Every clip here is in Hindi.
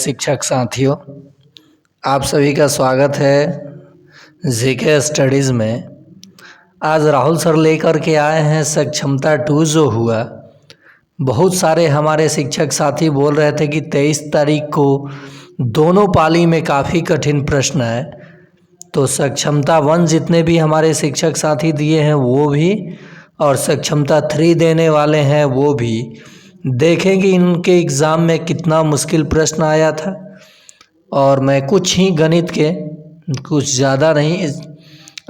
शिक्षक साथियों, आप सभी का स्वागत है जीके स्टडीज़ में। आज राहुल सर लेकर के आए हैं सक्षमता 2 जो हुआ। बहुत सारे हमारे शिक्षक साथी बोल रहे थे कि 23 तारीख को दोनों पाली में काफ़ी कठिन प्रश्न है, तो सक्षमता 1 जितने भी हमारे शिक्षक साथी दिए हैं वो भी, और सक्षमता 3 देने वाले हैं वो भी। देखेंगे इनके एग्ज़ाम में कितना मुश्किल प्रश्न आया था। और मैं कुछ ही गणित के, कुछ ज़्यादा नहीं,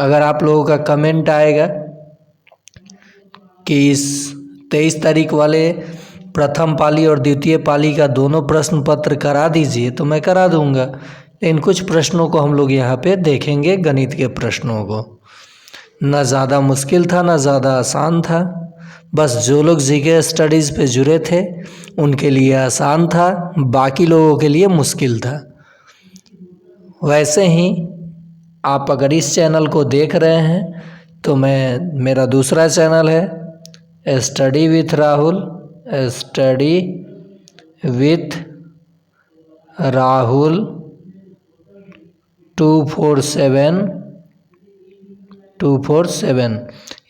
अगर आप लोगों का कमेंट आएगा कि इस 23 तारीख वाले प्रथम पाली और द्वितीय पाली का दोनों प्रश्न पत्र करा दीजिए तो मैं करा दूंगा। इन कुछ प्रश्नों को हम लोग यहाँ पे देखेंगे, गणित के प्रश्नों को। ना ज़्यादा मुश्किल था ना ज़्यादा आसान था, बस जो लोग जीके स्टडीज़ पे जुड़े थे उनके लिए आसान था, बाकी लोगों के लिए मुश्किल था। वैसे ही आप अगर इस चैनल को देख रहे हैं तो मेरा दूसरा चैनल है study with Rahul, study with Rahul 247।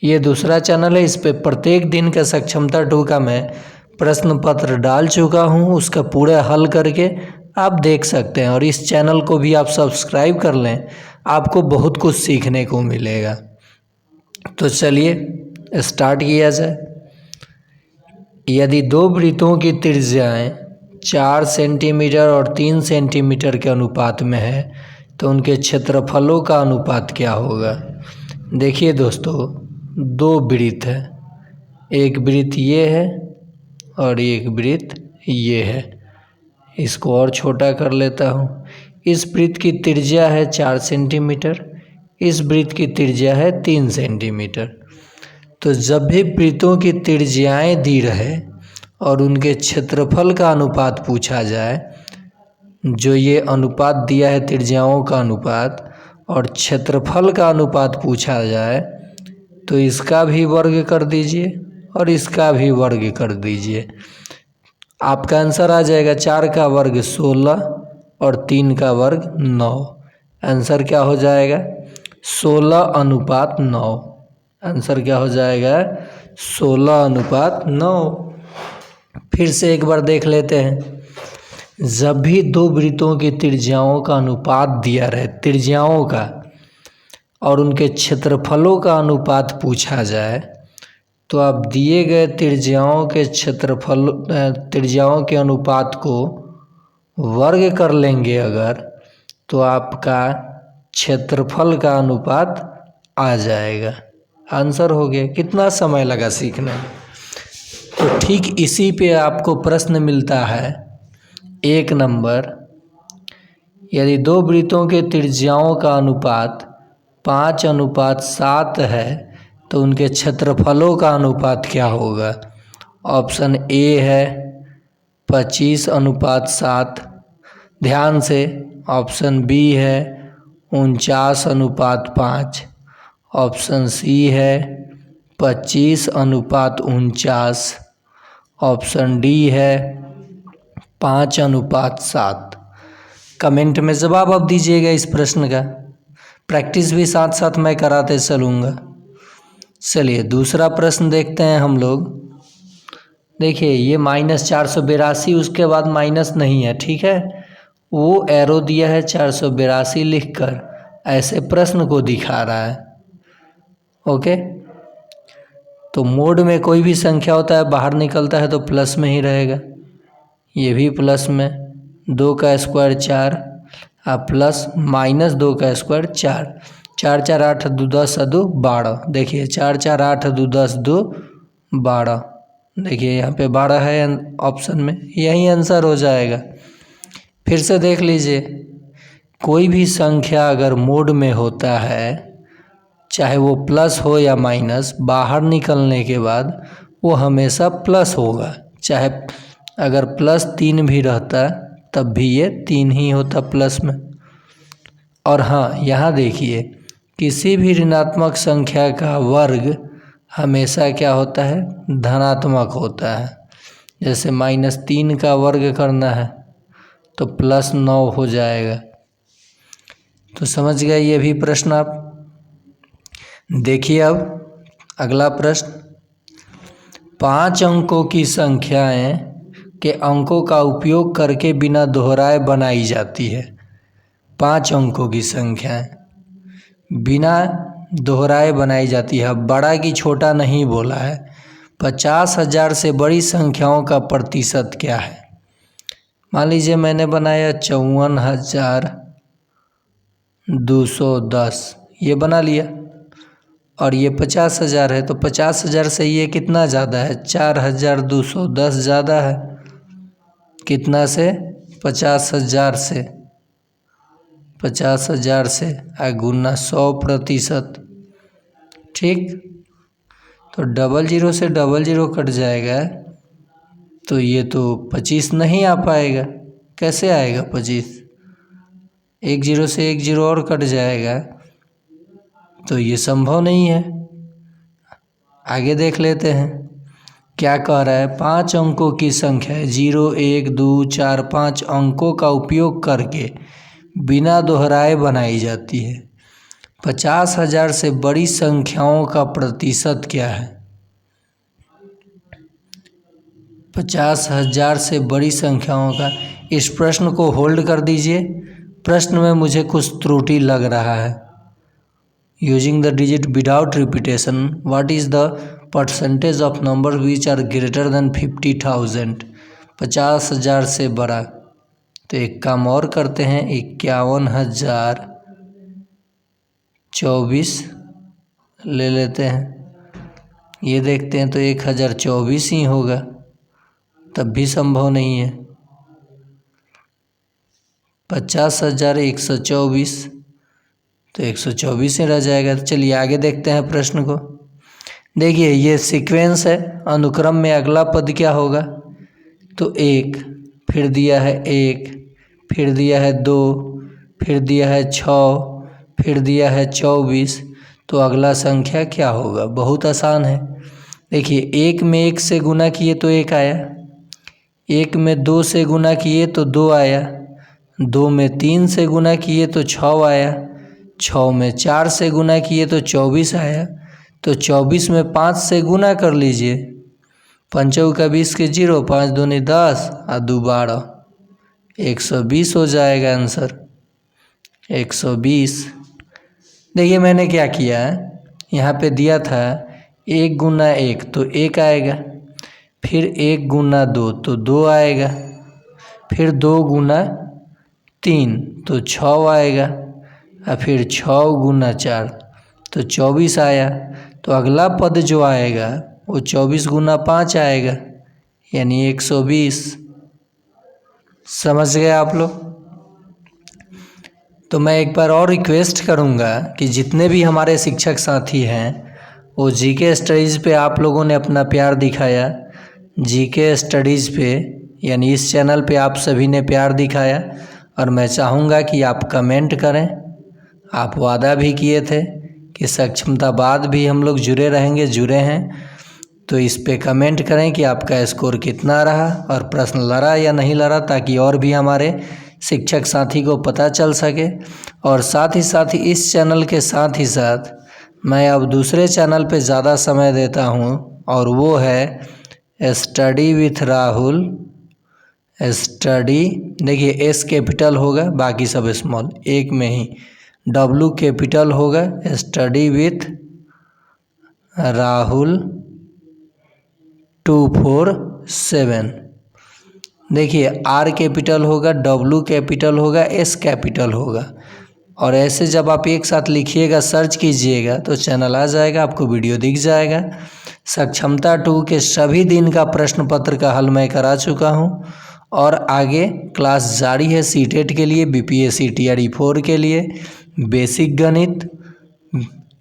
ये दूसरा चैनल है। इस पे प्रत्येक दिन का सक्षमता 2 का मैं प्रश्न पत्र डाल चुका हूँ, उसका पूरा हल करके आप देख सकते हैं। और इस चैनल को भी आप सब्सक्राइब कर लें, आपको बहुत कुछ सीखने को मिलेगा। तो चलिए स्टार्ट किया जाए। यदि दो वृत्तों की त्रिज्याएं 4 सेंटीमीटर और 3 सेंटीमीटर के अनुपात में है तो उनके क्षेत्रफलों का अनुपात क्या होगा। देखिए दोस्तों, दो वृत्त है, एक वृत्त ये है और एक वृत्त ये है। इसको और छोटा कर लेता हूँ। इस वृत्त की त्रिज्या है 4 सेंटीमीटर, इस वृत्त की त्रिज्या है 3 सेंटीमीटर। तो जब भी वृत्तों की त्रिज्याएं दी रहे और उनके क्षेत्रफल का अनुपात पूछा जाए, जो ये अनुपात दिया है त्रिज्याओं का अनुपात और क्षेत्रफल का अनुपात पूछा जाए, तो इसका भी वर्ग कर दीजिए और इसका भी वर्ग कर दीजिए। आपका आंसर आ जाएगा 4 का वर्ग 16 और 3 का वर्ग 9। आंसर क्या हो जाएगा 16:9। आंसर क्या हो जाएगा 16:9। फिर से एक बार देख लेते हैं। जब भी दो वृत्तों की त्रिज्याओं का अनुपात दिया रहे, त्रिज्याओं का, और उनके क्षेत्रफलों का अनुपात पूछा जाए, तो आप दिए गए त्रिज्याओं के त्रिज्याओं के अनुपात को वर्ग कर लेंगे अगर, तो आपका क्षेत्रफल का अनुपात आ जाएगा। आंसर हो गया। कितना समय लगा सीखने में। तो ठीक इसी पे आपको प्रश्न मिलता है 1 नंबर। यदि दो वृत्तों के त्रिज्याओं का अनुपात 5:7 है तो उनके क्षेत्रफलों का अनुपात क्या होगा। ऑप्शन ए है 25:7, ध्यान से। ऑप्शन बी है 49:5, ऑप्शन सी है 25:49, ऑप्शन डी है 5:7। कमेंट में जवाब आप दीजिएगा इस प्रश्न का। प्रैक्टिस भी साथ साथ मैं कराते चलूँगा। चलिए दूसरा प्रश्न देखते हैं हम लोग। देखिए ये -482, उसके बाद माइनस नहीं है, ठीक है। वो एरो दिया है 482 लिखकर, ऐसे प्रश्न को दिखा रहा है। ओके, तो मोड में कोई भी संख्या होता है बाहर निकलता है तो प्लस में ही रहेगा। ये भी प्लस में, 2 का स्क्वायर 4 प्लस -2 का स्क्वायर 4। 4 4 8 2 10 2 12। देखिए 4 4 8 2 10 2 12। देखिए यहाँ पे 12 है ऑप्शन में, यही आंसर हो जाएगा। फिर से देख लीजिए, कोई भी संख्या अगर मोड में होता है, चाहे वो प्लस हो या माइनस, बाहर निकलने के बाद वो हमेशा प्लस होगा। चाहे अगर +3 भी रहता तब भी ये 3 ही होता प्लस में। और हाँ, यहाँ देखिए, किसी भी ऋणात्मक संख्या का वर्ग हमेशा क्या होता है, धनात्मक होता है। जैसे -3 का वर्ग करना है तो +9 हो जाएगा। तो समझ गए ये भी प्रश्न आप। देखिए अब अगला प्रश्न, 5 अंकों की संख्याएं के अंकों का उपयोग करके बिना दोहराए बनाई जाती है। 5 अंकों की संख्याएं बिना दोहराए बनाई जाती है। बड़ा की छोटा नहीं बोला है। 50,000 से बड़ी संख्याओं का प्रतिशत क्या है? मान लीजिए मैंने बनाया 54,210, ये बना लिया, और ये 50,000 है, तो 50,000 से ये कितना ज़्यादा है? 4,210 ज़्यादा है। कितना से? 50,000 से। 50,000 से गुना 100%। ठीक, तो 00 से 00 कट जाएगा, तो ये तो 25 नहीं आ पाएगा। कैसे आएगा 25? 10 से 10 और कट जाएगा, तो ये संभव नहीं है। आगे देख लेते हैं क्या कह रहा है। 5 अंकों की संख्या 0, 1, 2, 4, 5 अंकों का उपयोग करके बिना दोहराए बनाई जाती है। 50,000 से बड़ी संख्याओं का प्रतिशत क्या है? 50,000 से बड़ी संख्याओं का। इस प्रश्न को होल्ड कर दीजिए। प्रश्न में मुझे कुछ त्रुटि लग रहा है। Using the digit without repetition, what is the percentage of number which are greater than 50,000? 50,000 से बड़ा। तो एक काम और करते हैं, 51,024 ले लेते हैं। ये देखते हैं तो 1,024 ही होगा, तब भी संभव नहीं है। 50,124, तो 124 ही रह जाएगा। तो चलिए आगे देखते हैं प्रश्न को। देखिए ये सीक्वेंस है, अनुक्रम में अगला पद क्या होगा? तो 1, फिर दिया है 1, फिर दिया है 2, फिर दिया है 6, फिर दिया है 24, तो अगला संख्या क्या होगा? बहुत आसान है। देखिए 1 में 1 से गुना किए तो 1 आया, 1 में 2 से गुना किए तो 2 आया, 2 में 3 से गुना किए तो 6 आया, 6 में 4 से गुना किए तो 24 आया। तो 24 में 5 से गुना कर लीजिए, 5 का 20 के 0, 5 दूनी 10 और 2 12, 120 हो जाएगा आंसर। 120। देखिए मैंने क्या किया है, यहाँ पे दिया था 1 गुना 1 तो 1 आएगा, फिर 1 गुना 2 तो 2 आएगा, फिर 2 गुना 3 तो 6 आएगा, और फिर 6 गुना 4 तो 24 आया। तो अगला पद जो आएगा वो 24 गुना 5 आएगा, यानी 120। समझ गए आप लोग? तो मैं एक बार और रिक्वेस्ट करूँगा कि जितने भी हमारे शिक्षक साथी हैं वो जीके स्टडीज़ पे आप लोगों ने अपना प्यार दिखाया, जीके स्टडीज़ पे यानी इस चैनल पे आप सभी ने प्यार दिखाया, और मैं चाहूँगा कि आप कमेंट करें। आप वादा भी किए थे कि सक्षमता बाद भी हम लोग जुड़े रहेंगे, जुड़े हैं, तो इस पे कमेंट करें कि आपका स्कोर कितना रहा और प्रश्न लड़ा या नहीं लड़ा, ताकि और भी हमारे शिक्षक साथी को पता चल सके। और साथ ही इस चैनल के साथ ही साथ मैं अब दूसरे चैनल पे ज़्यादा समय देता हूँ, और वो है स्टडी विथ राहुल। स्टडी, देखिए एस कैपिटल होगा, बाकी सब स्मॉल, एक में ही डब्लू कैपिटल होगा, स्टडी विथ राहुल 247। देखिए आर कैपिटल होगा, डब्लू कैपिटल होगा, एस कैपिटल होगा, और ऐसे जब आप एक साथ लिखिएगा, सर्च कीजिएगा तो चैनल आ जाएगा, आपको वीडियो दिख जाएगा। सक्षमता 2 के सभी दिन का प्रश्न पत्र का हल मैं करा चुका हूँ, और आगे क्लास जारी है सीटेट के लिए, बीपीएससी टीआरई 4 के लिए, बेसिक गणित,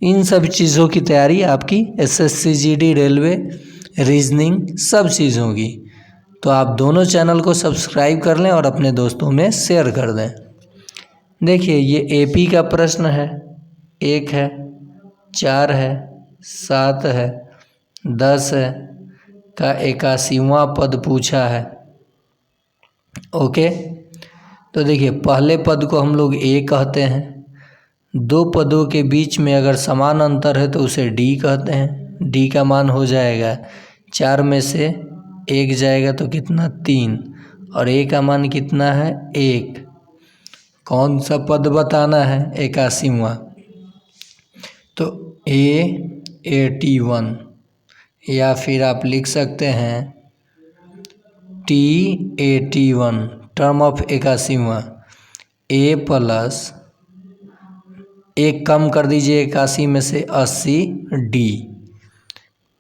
इन सब चीज़ों की तैयारी आपकी, एसएससी जीडी, रेलवे, रीजनिंग, सब चीज़ों की। तो आप दोनों चैनल को सब्सक्राइब कर लें और अपने दोस्तों में शेयर कर दें। देखिए ये एपी का प्रश्न है, 1 है, 4 है, 7 है, 10 है का 81वां पद पूछा है। ओके, तो देखिए पहले पद को हम लोग ए कहते हैं, दो पदों के बीच में अगर समान अंतर है तो उसे डी कहते हैं। डी का मान हो जाएगा 4 में से 1 जाएगा तो कितना 3, और ए का मान कितना है 1। कौन सा पद बताना है 81वां, तो A81, या फिर आप लिख सकते हैं T81 टर्म ऑफ 81वां। A प्लस 1 कम कर दीजिए 81 में से 80 डी,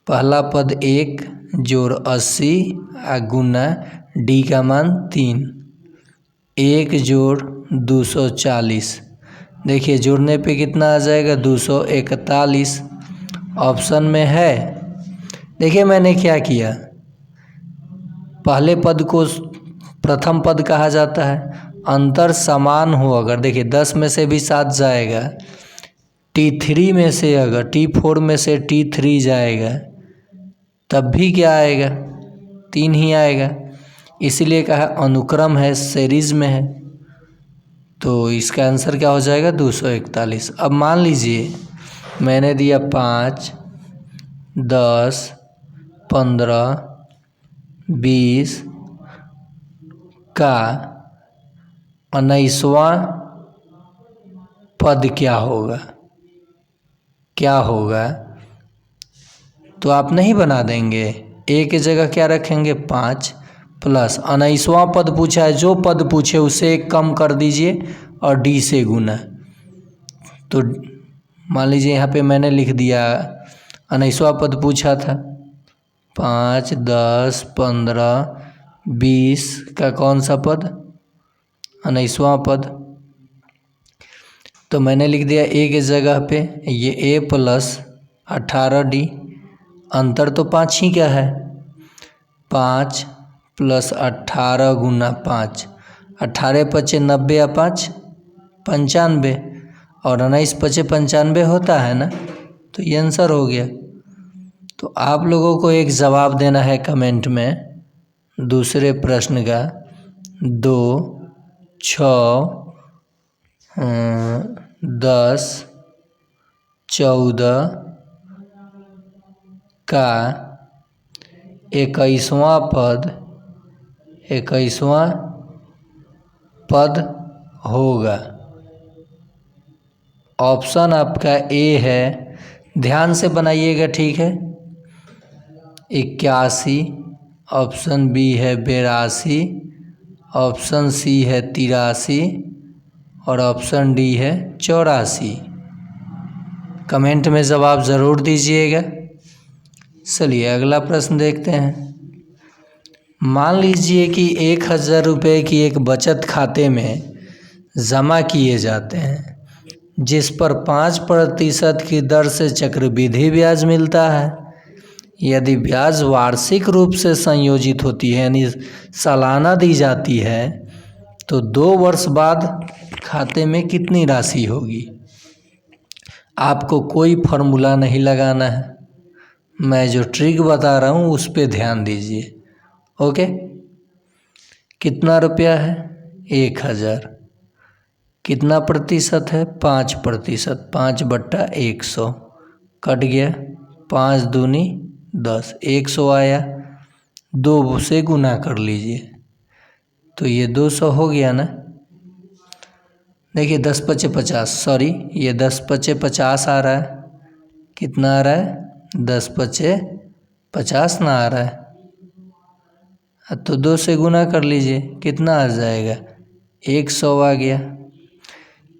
पहला पद 1 जोड़ 80 गुना डी का मान 3, 1 जोड़ 240। देखिए जोड़ने पे कितना आ जाएगा 241। ऑप्शन में है। देखिए मैंने क्या किया, पहले पद को प्रथम पद कहा जाता है, अंतर समान हो अगर, देखिए 10 में से भी 7 जाएगा, T3 में से अगर T4 में से T3 जाएगा तब भी क्या आएगा 3 ही आएगा, इसीलिए कहा अनुक्रम है, सीरीज में है, तो इसका आंसर क्या हो जाएगा 241। अब मान लीजिए मैंने दिया 5, 10, 15, 20 का 19वां पद क्या होगा, क्या होगा, तो आप नहीं बना देंगे, ए की जगह क्या रखेंगे 5 प्लस 19वां पद पूछा है, जो पद पूछे उसे 1 कम कर दीजिए और डी से गुना। तो मान लीजिए यहाँ पे मैंने लिख दिया 19वां पद पूछा था, 5, 10, 15, 20 का कौन सा पद 19वां पद, तो मैंने लिख दिया ए के जगह पे ये ए प्लस 18 डी, अंतर तो 5 ही क्या है, 5 प्लस 18 गुना 5, 18 पचे 90 या 5 95, और 19 पचे 95 होता है ना, तो ये आंसर हो गया। तो आप लोगों को एक जवाब देना है कमेंट में दूसरे प्रश्न का, 2, 6, 10, 14 का 21वां पद होगा। ऑप्शन आपका ए है, ध्यान से बनाइएगा, ठीक है। 81, ऑप्शन बी है 82, ऑप्शन सी है 83 और ऑप्शन डी है 84। कमेंट में जवाब ज़रूर दीजिएगा। चलिए अगला प्रश्न देखते हैं। मान लीजिए कि 1000 रुपये की एक बचत खाते में जमा किए जाते हैं, जिस पर 5% की दर से चक्रवृद्धि ब्याज मिलता है। यदि ब्याज वार्षिक रूप से संयोजित होती है यानी सालाना दी जाती है, तो 2 वर्ष बाद खाते में कितनी राशि होगी। आपको कोई फार्मूला नहीं लगाना है, मैं जो ट्रिक बता रहा हूँ उस पर ध्यान दीजिए। ओके, कितना रुपया है 1000, कितना प्रतिशत है 5%, 5/100 कट गया, 5 दूनी 10, 100 आया, 2 से गुना कर लीजिए तो ये 200 हो गया ना। देखिए 10 पचे 50, सॉरी ये 10 पचे 50 आ रहा है, कितना आ रहा है 10 पचे 50 ना आ रहा है, तो 2 से गुना कर लीजिए, कितना आ जाएगा 100 आ गया।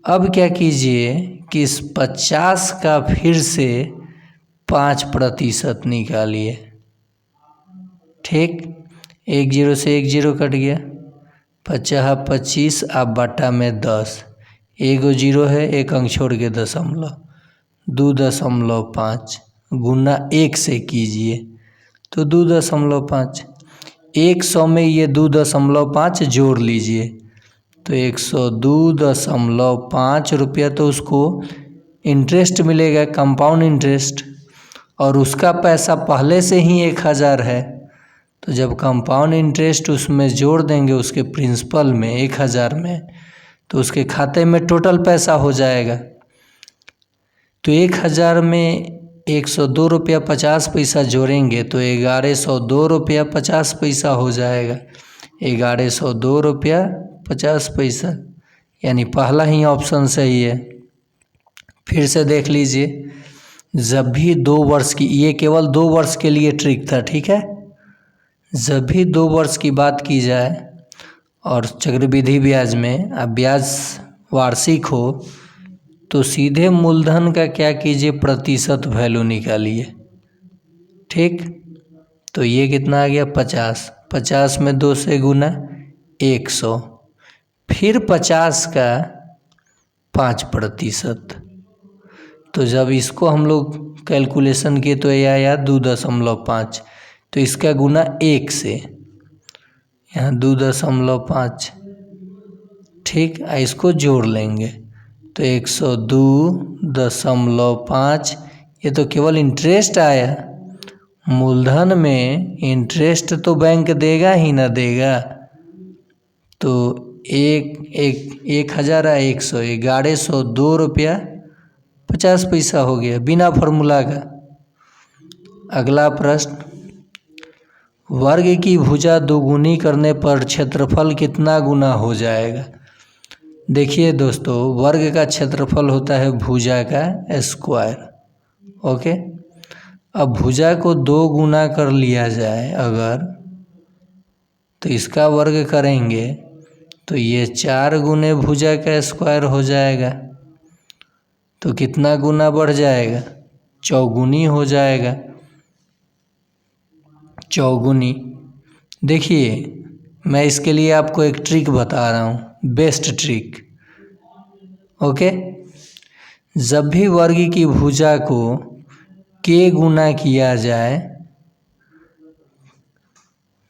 अब क्या कीजिए कि इस 50 का फिर से 5% निकालिए, ठीक। 1 0 से 1 0 कट गया, 50 25 अब बटा में 10, 1 0 है, 1 अंक छोड़ के दशमलव, 2.5 गुना 1 से कीजिए तो 2.5, 100 में ये 2.5 जोड़ लीजिए तो 102.5 रुपया तो उसको इंटरेस्ट मिलेगा, कंपाउंड इंटरेस्ट, और उसका पैसा पहले से ही 1000 है तो जब कंपाउंड इंटरेस्ट उसमें जोड़ देंगे उसके प्रिंसिपल में 1000 में, तो उसके खाते में टोटल पैसा हो जाएगा। तो 1000 में 102 रुपया 50 पैसा जोड़ेंगे तो 1102 रुपया 50 पैसा हो जाएगा। 1102 रुपया 50 पैसा, यानी पहला ही ऑप्शन सही है। फिर से देख लीजिए, जब भी 2 वर्ष की, ये केवल 2 वर्ष के लिए ट्रिक था, ठीक है। जब भी 2 वर्ष की बात की जाए और चक्रवृद्धि ब्याज में अब ब्याज वार्षिक हो, तो सीधे मूलधन का क्या कीजिए, प्रतिशत वैल्यू निकालिए, ठीक। तो ये कितना आ गया 50, 50 में 2 से गुना 100, फिर 50 का 5%। तो जब इसको हम लोग कैलकुलेशन किए तो यह आया 2.5, तो इसका गुना 1 से, यहाँ 2.5, ठीक। इसको जोड़ लेंगे तो 102.5। ये तो केवल इंटरेस्ट आया, मूलधन में इंटरेस्ट तो बैंक देगा ही ना देगा। तो 1000 100, 1102 रुपया 50 पैसा हो गया बिना फॉर्मूला का। अगला प्रश्न, वर्ग की भुजा दोगुनी करने पर क्षेत्रफल कितना गुना हो जाएगा। देखिए दोस्तों, वर्ग का क्षेत्रफल होता है भुजा का स्क्वायर, ओके। अब भुजा को 2 गुना कर लिया जाए अगर, तो इसका वर्ग करेंगे तो ये 4 गुने भुजा का स्क्वायर हो जाएगा। तो कितना गुना बढ़ जाएगा, चौगुनी हो जाएगा, चौगुनी। देखिए मैं इसके लिए आपको एक ट्रिक बता रहा हूँ, बेस्ट ट्रिक, ओके। जब भी वर्ग की भुजा को k गुना किया जाए,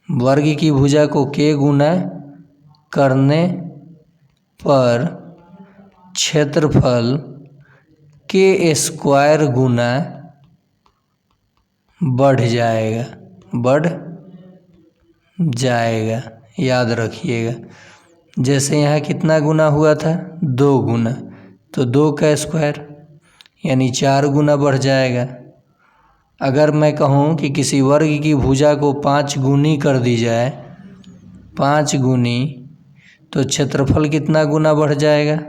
वर्ग की भुजा को k गुना करने पर क्षेत्रफल k स्क्वायर गुना बढ़ जाएगा, बढ़ जाएगा, याद रखिएगा। जैसे यहाँ कितना गुना हुआ था, 2 गुना, तो 2 का स्क्वायर यानी 4 गुना बढ़ जाएगा। अगर मैं कहूँ कि किसी वर्ग की भुजा को 5 गुनी कर दी जाए, 5 गुनी, तो क्षेत्रफल कितना गुना बढ़ जाएगा,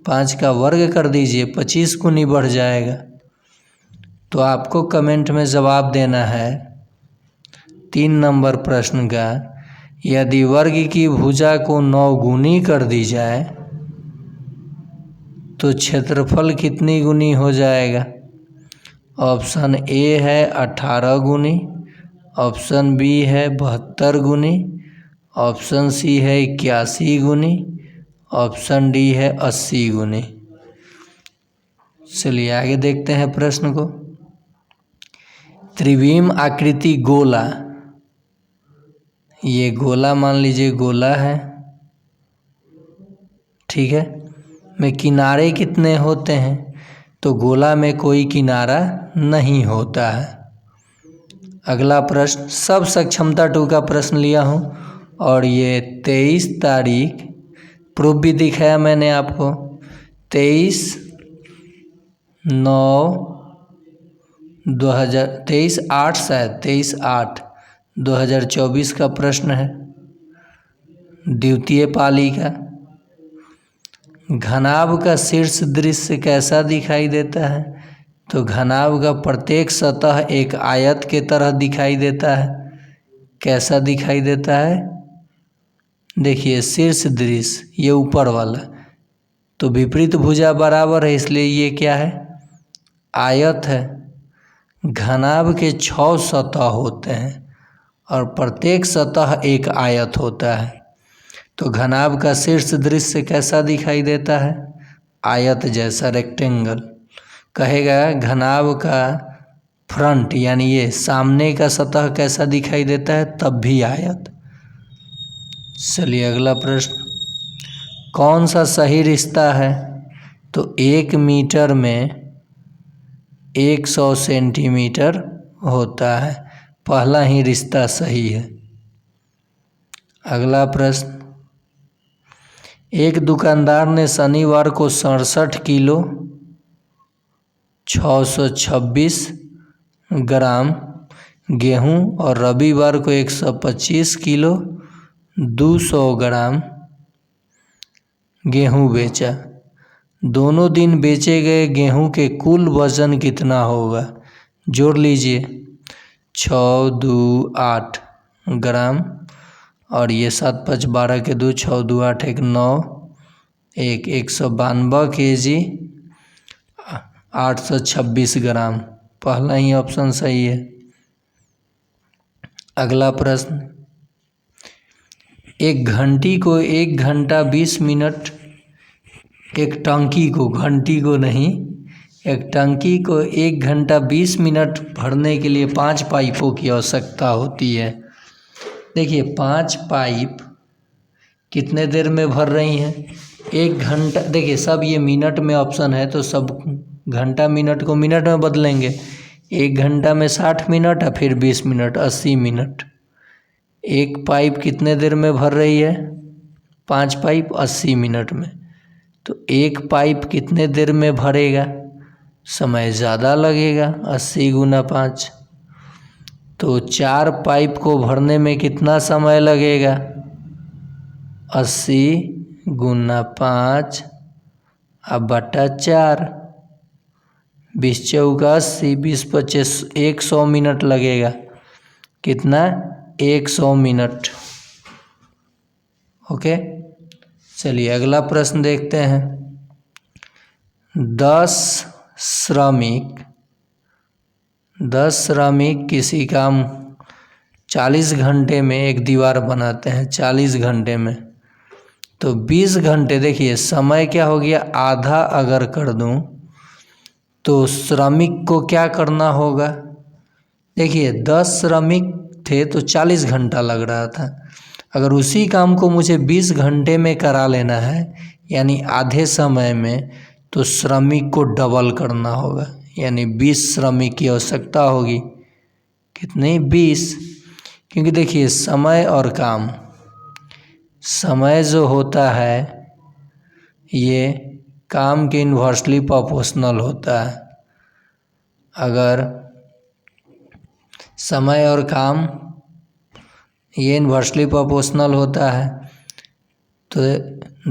5 का वर्ग कर दीजिए, 25 गुनी बढ़ जाएगा। तो आपको कमेंट में जवाब देना है 3 नंबर प्रश्न का, यदि वर्ग की भुजा को 9 गुनी कर दी जाए तो क्षेत्रफल कितनी गुनी हो जाएगा। ऑप्शन ए है 18 गुनी, ऑप्शन बी है 72 गुनी, ऑप्शन सी है 81 गुनी, ऑप्शन डी है 80 गुनी। चलिए आगे देखते हैं प्रश्न को। त्रिविम आकृति गोला, ये गोला मान लीजिए गोला है, ठीक है, में किनारे कितने होते हैं, तो गोला में कोई किनारा नहीं होता है। अगला प्रश्न, सब सक्षमता 2 का प्रश्न लिया हूँ और ये 23 तारीख प्रूफ भी दिखाया मैंने आपको, 23/8 का प्रश्न है, द्वितीय पाली का। घनाभ का शीर्ष दृश्य कैसा दिखाई देता है, तो घनाभ का प्रत्येक सतह एक आयत के तरह दिखाई देता है। कैसा दिखाई देता है, देखिए शीर्ष दृश्य ये ऊपर वाला, तो विपरीत भुजा बराबर है इसलिए ये क्या है, आयत है। घनाभ के 6 सतह होते हैं और प्रत्येक सतह एक आयत होता है। तो घनाभ का शीर्ष दृश्य कैसा दिखाई देता है, आयत जैसा, रेक्टेंगल। कहेगा घनाभ का फ्रंट यानी ये सामने का सतह कैसा दिखाई देता है, तब भी आयत। चलिए अगला प्रश्न, कौन सा सही रिश्ता है, तो 1 मीटर में 100 सेंटीमीटर होता है, पहला ही रिश्ता सही है। अगला प्रश्न, एक दुकानदार ने शनिवार को 67 किलो 626 ग्राम गेहूं और रविवार को 125 किलो 200 ग्राम गेहूं बेचा। दोनों दिन बेचे गए गेहूं के कुल वजन कितना होगा? जोड़ लीजिए, 6 2 8 ग्राम और ये 7 5 12 के 2, 6 2 8 1 9 1 192 kg 826 ग्राम। पहला ही ऑप्शन सही है। अगला प्रश्न, एक घंटी को 1 घंटा 20 मिनट, एक टंकी को, घंटी को नहीं, एक टंकी को 1 घंटा 20 मिनट भरने के लिए 5 पाइपों की आवश्यकता होती है। देखिए 5 पाइप कितने देर में भर रही हैं? 1 घंटा, देखिए सब ये मिनट में ऑप्शन है तो सब घंटा मिनट को मिनट में बदलेंगे। 1 घंटा में 60 मिनट है, फिर 20 मिनट 80 मिनट। एक पाइप कितने देर में भर रही है? 5 पाइप 80 मिनट में। तो एक पाइप कितने देर में भरेगा? समय ज़्यादा लगेगा, 80 गुना 5। तो 4 पाइप को भरने में कितना समय लगेगा? 80 गुना 5 अब बटा 4, 20 चौका 80, 20 25 100 मिनट लगेगा। कितना? 100 मिनट। ओके, चलिए अगला प्रश्न देखते हैं। 10 श्रमिक किसी काम 40 घंटे में एक दीवार बनाते हैं, 40 घंटे में। तो 20 घंटे, देखिए समय क्या हो गया, आधा अगर कर दूं तो श्रमिक को क्या करना होगा? देखिए 10 श्रमिक थे तो 40 घंटा लग रहा था। अगर उसी काम को मुझे 20 घंटे में करा लेना है, यानी आधे समय में, तो श्रमिक को डबल करना होगा, यानी 20 श्रमिक की आवश्यकता होगी। कितनी? 20। क्योंकि देखिए समय और काम, समय जो होता है ये काम के इन्वर्सली प्रोपोर्शनल होता है। अगर समय और काम ये इन्वर्सली प्रोपोर्शनल होता है तो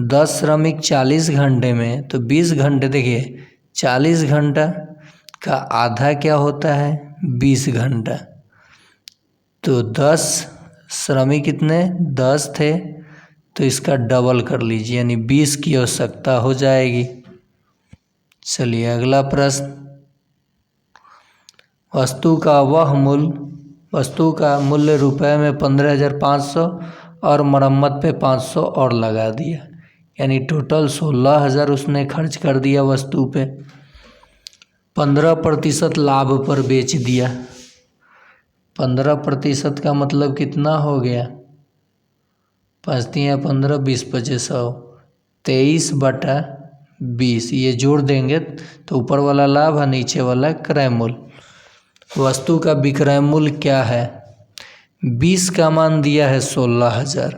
10 श्रमिक 40 घंटे में, तो 20 घंटे, देखिए 40 घंटा का आधा क्या होता है? 20 घंटा। तो 10 श्रमिक कितने? 10 थे, तो इसका डबल कर लीजिए, यानी 20 की आवश्यकता हो जाएगी। चलिए अगला प्रश्न, वस्तु का मूल्य रुपए में 15,500 और मरम्मत पे 500 और लगा दिया, यानी टोटल 16,000 उसने खर्च कर दिया वस्तु पे। 15% लाभ पर बेच दिया। 15% का मतलब कितना हो गया? 5 तिया 15, 20 25 100, 23/20। ये जोड़ देंगे तो ऊपर वाला लाभ है, नीचे वाला क्रय मूल्य। वस्तु का विक्रय मूल्य क्या है? 20 का मान दिया है 16,000,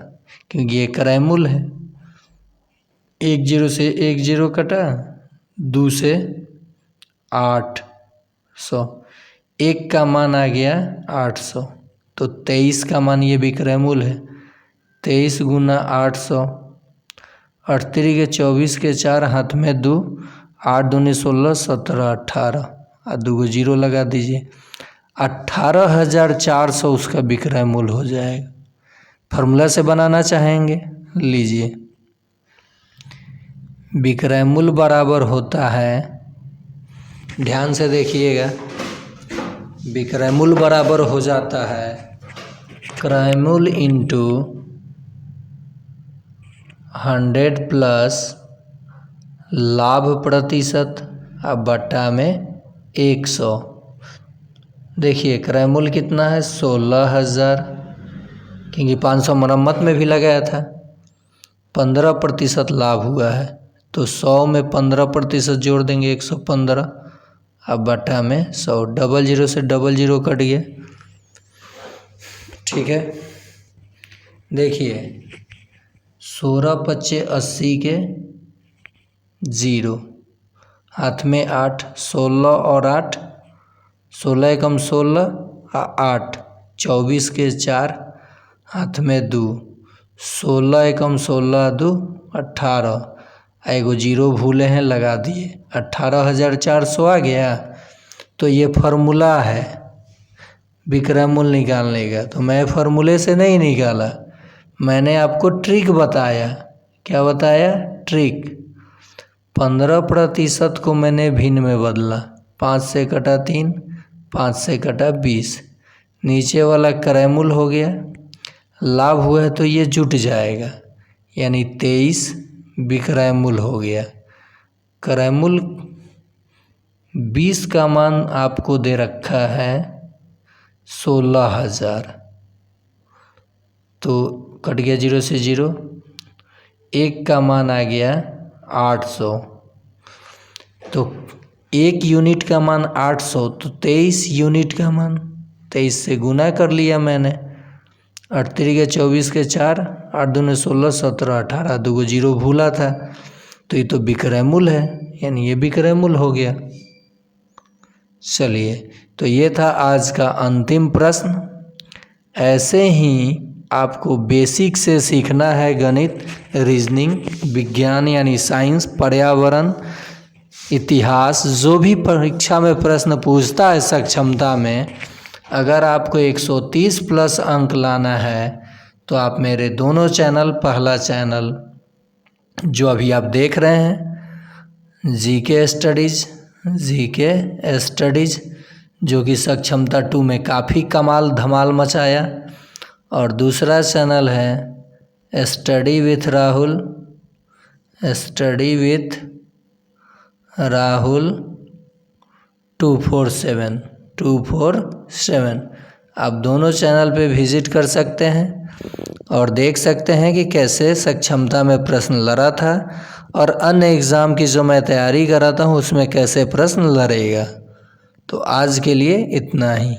क्योंकि ये क्रय मूल्य है। 1 0 से 1 0 कटा, 2 से 800, 1 का मान आ गया 800, तो 23 का मान ये विक्रय मूल्य है। 23 गुना 800, 38 के 24 के 4 हाथ में 2, 8 दूनी 16, 17 18 और 2 जीरो लगा दीजिए। 18,400 उसका विक्रय मूल्य हो जाएगा। फार्मूला से बनाना चाहेंगे? लीजिए, विक्रय मूल्य बराबर होता है, ध्यान से देखिएगा, विक्रय मूल्य बराबर हो जाता है क्रय मूल्य इंटू 100 प्लस लाभ प्रतिशत और बट्टा में 100। देखिए क्रय मूल्य कितना है? 16,000, क्योंकि 500 मरम्मत में भी लगाया था। 15% लाभ हुआ है, तो 100 में 15% जोड़ देंगे, 115, अब बटा में 100। 00 से 00 कट गया, ठीक है। देखिए 16 पच्चे 80 के 0, हाथ में 8, 16 और 8, 16 एकम 16, 8, 24 के 4, हाथ में 2, 16 एकम 16 2, 18, एगो 0 भूले हैं लगा दिए, 18,400 आ गया। तो ये फार्मूला है विक्रय मूल्य निकालने का, तो मैं फार्मूले से नहीं निकाला, मैंने आपको ट्रिक बताया। क्या बताया? ट्रिक। 15% को मैंने भिन्न में बदला, 5 से कटा 3, 5 से कटा 20, नीचे वाला क्रय मूल्य हो गया, लाभ हुआ है तो ये जुट जाएगा, यानी 23 विक्रय मूल्य हो गया। क्रय मूल्य 20 का मान आपको दे रखा है 16,000, तो कट गया 0 से 0, 1 का मान आ गया 800, तो 1 यूनिट का मान 800, तो 23 यूनिट का मान 23 से गुना कर लिया मैंने, 8 के 24 के 4, 8 दूने 16, 17, 18, 2 0 भूला था, तो ये तो विक्रय मूल्य है, यानी ये विक्रय मूल्य हो गया। चलिए, तो ये था आज का अंतिम प्रश्न। ऐसे ही आपको बेसिक से सीखना है गणित, रीजनिंग, विज्ञान यानी साइंस, पर्यावरण, इतिहास, जो भी परीक्षा में प्रश्न पूछता है सक्षमता में, अगर आपको 130 प्लस अंक लाना है तो आप मेरे दोनों चैनल, पहला चैनल जो अभी आप देख रहे हैं जीके स्टडीज़, जो कि सक्षमता 2 में काफ़ी कमाल धमाल मचाया, और दूसरा चैनल है स्टडी विथ राहुल 247। आप दोनों चैनल पे विजिट कर सकते हैं और देख सकते हैं कि कैसे सक्षमता में प्रश्न लड़ा था और अन्य एग्ज़ाम की जो मैं तैयारी कर रहा था उसमें कैसे प्रश्न लड़ेगा। तो आज के लिए इतना ही।